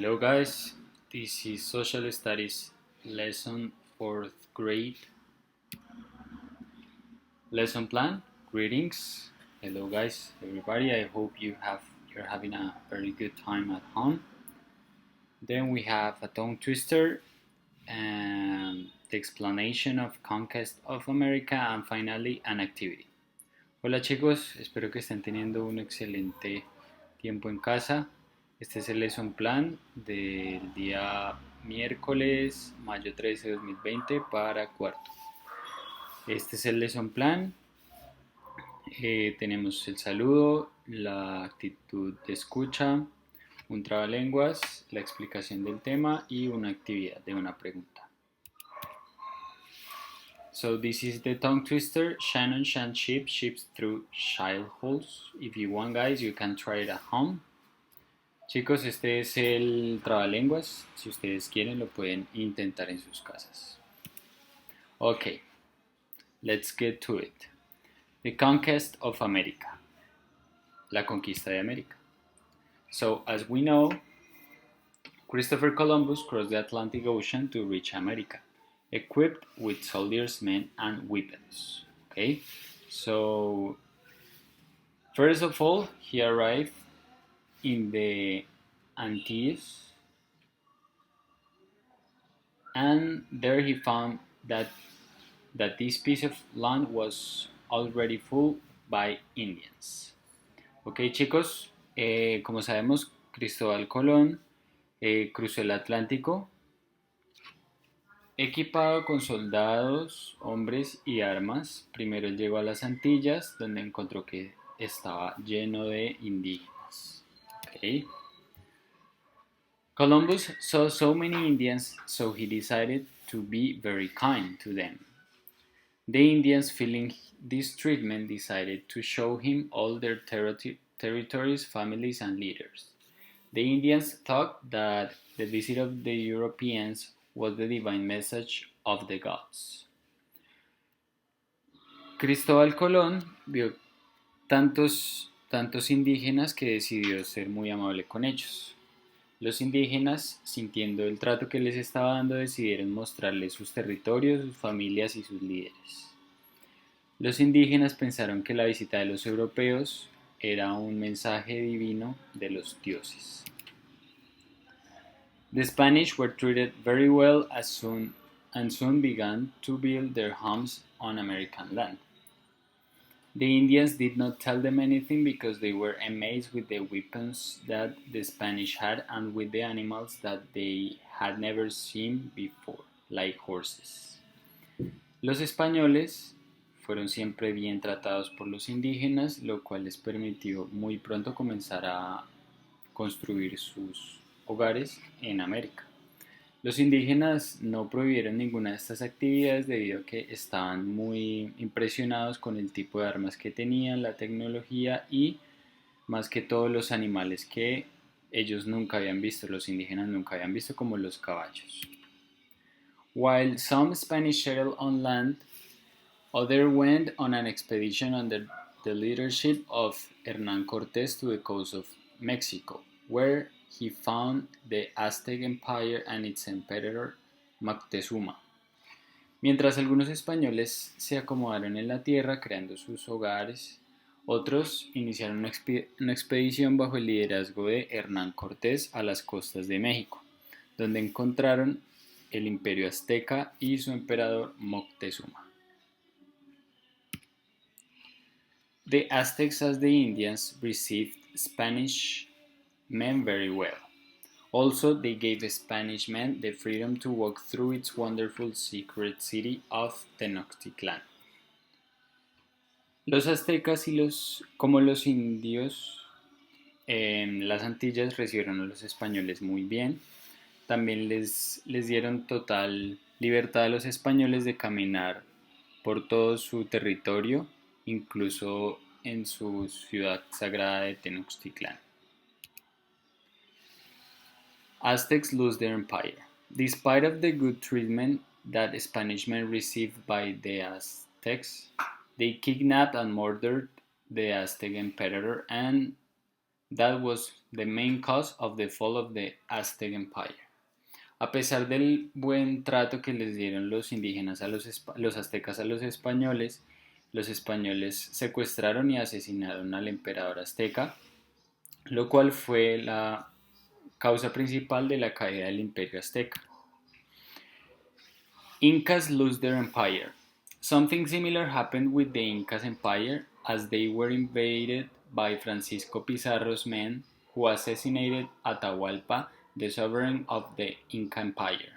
Hello guys, this is Social Studies lesson 4th grade lesson plan. Greetings. Hello guys, everybody. I hope you're having a very good time at home. Then we have a tongue twister and the explanation of conquest of America and finally an activity. Hola chicos, espero que estén teniendo un excelente tiempo en casa. Este es el lesson plan del día miércoles, mayo 13 de 2020 para cuarto. Este es el lesson plan. Tenemos el saludo, la actitud de escucha, un trabalenguas, la explicación del tema y una actividad de una pregunta. So this is the tongue twister. Shannon shan sheep, sheep through child holes. If you want guys, you can try it at home. Chicos, este es el trabalenguas. Si ustedes quieren, lo pueden intentar en sus casas. Okay, let's get to it. The conquest of America. La conquista de América. So, as we know, Christopher Columbus crossed the Atlantic Ocean to reach America, equipped with soldiers, men, and weapons. Okay, so first of all, he arrived in the Antilles, and there he found that this piece of land was already full by Indians. Ok chicos, como sabemos, Cristóbal Colón cruzó el Atlántico equipado con soldados, hombres y armas. Primero llegó a las Antillas, donde encontró que estaba lleno de indígenas. Okay. Columbus saw so many Indians, so he decided to be very kind to them. The Indians, feeling this treatment, decided to show him all their territories, families, and leaders. The Indians thought that the visit of the Europeans was the divine message of the gods. Cristóbal Colón vio tantos indígenas que decidió ser muy amable con ellos. Los indígenas, sintiendo el trato que les estaba dando, decidieron mostrarles sus territorios, sus familias y sus líderes. Los indígenas pensaron que la visita de los europeos era un mensaje divino de los dioses. The Spanish were treated very well and soon began to build their homes on American land. The Indians did not tell them anything because they were amazed with the weapons that the Spanish had and with the animals that they had never seen before, like horses. Los españoles fueron siempre bien tratados por los indígenas, lo cual les permitió muy pronto comenzar a construir sus hogares en América. Los indígenas no prohibieron ninguna de estas actividades debido a que estaban muy impresionados con el tipo de armas que tenían, la tecnología y más que todo los animales que ellos nunca habían visto, los indígenas nunca habían visto, como los caballos. While some Spanish settled on land, others went on an expedition under the leadership of Hernán Cortés to the coast of Mexico, where he found the Aztec Empire and its emperor Moctezuma. Mientras algunos españoles se acomodaron en la tierra creando sus hogares, otros iniciaron una expedición bajo el liderazgo de Hernán Cortés a las costas de México, donde encontraron el imperio azteca y su emperador Moctezuma. The Aztecs, as the Indians, received Spanish men very well. Also, they gave Spanish men the freedom to walk through its wonderful secret city of Tenochtitlan. Los aztecas como los indios en las Antillas recibieron a los españoles muy bien. También les dieron total libertad a los españoles de caminar por todo su territorio, incluso en su ciudad sagrada de Tenochtitlan. Aztecs lose their empire. Despite of the good treatment that Spanish men received by the Aztecs, they kidnapped and murdered the Aztec emperor and That was the main cause of the fall of the Aztec Empire. A pesar del buen trato que les dieron los indígenas a los aztecas a los españoles secuestraron y asesinaron al emperador azteca, lo cual fue la causa principal de la caída del imperio azteca. Incas lose their empire. Something similar happened with the Incas empire as they were invaded by Francisco Pizarro's men who assassinated Atahualpa, the sovereign of the Inca Empire.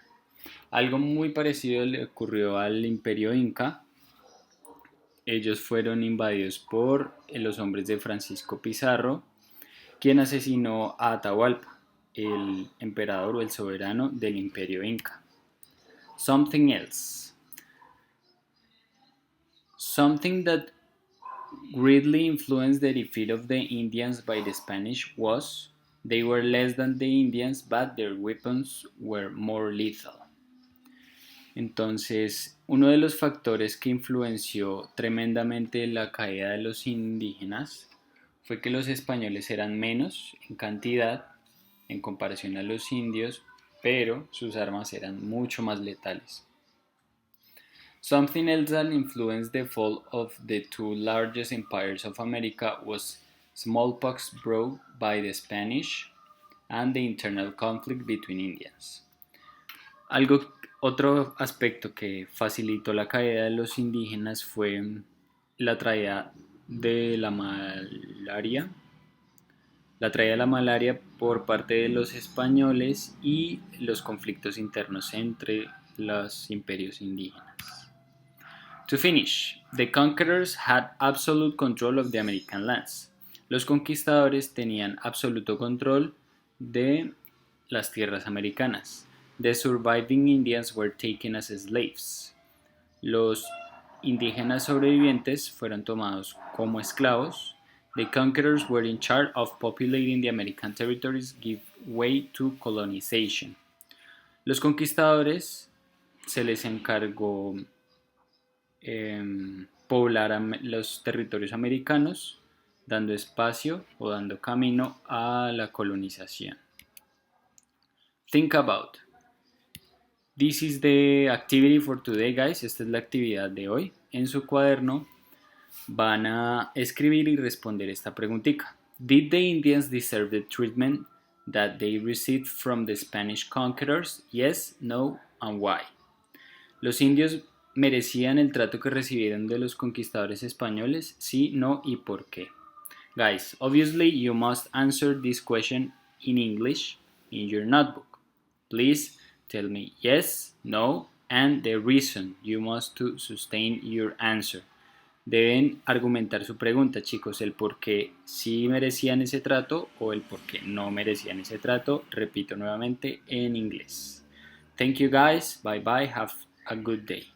Algo muy parecido le ocurrió al imperio Inca. Ellos fueron invadidos por los hombres de Francisco Pizarro, quien asesinó a Atahualpa, el emperador o el soberano del imperio Inca. Something else. Something that greatly influenced the defeat of the Indians by the Spanish was they were less than the Indians, but their weapons were more lethal. Entonces, uno de los factores que influenció tremendamente la caída de los indígenas fue que los españoles eran menos en cantidad en comparación a los indios, pero sus armas eran mucho más letales. Something else that influenced the fall of the two largest empires of America was smallpox brought by the Spanish and the internal conflict between Indians. Otro aspecto que facilitó la caída de los indígenas fue la traída de la traída de la malaria por parte de los españoles y los conflictos internos entre los imperios indígenas. To finish, the conquerors had absolute control of the American lands. Los conquistadores tenían absoluto control de las tierras americanas. The surviving Indians were taken as slaves. Los indígenas sobrevivientes fueron tomados como esclavos. The conquerors were in charge of populating the American territories, give way to colonization. Los conquistadores se les encargó poblar los territorios americanos, dando espacio o dando camino a la colonización. Think about. This is the activity for today, guys. Esta es la actividad de hoy. En su cuaderno van a escribir y responder esta preguntita. Did the Indians deserve the treatment that they received from the Spanish conquerors? Yes, no, and why? Los indios merecían el trato que recibieron de los conquistadores españoles? Sí, no y por qué. Guys, obviously you must answer this question in English in your notebook. Please tell me yes, no, and the reason. You must to sustain your answer. Deben argumentar su pregunta, chicos, el por qué sí merecían ese trato o el por qué no merecían ese trato. Repito nuevamente en inglés. Thank you guys. Bye bye. Have a good day.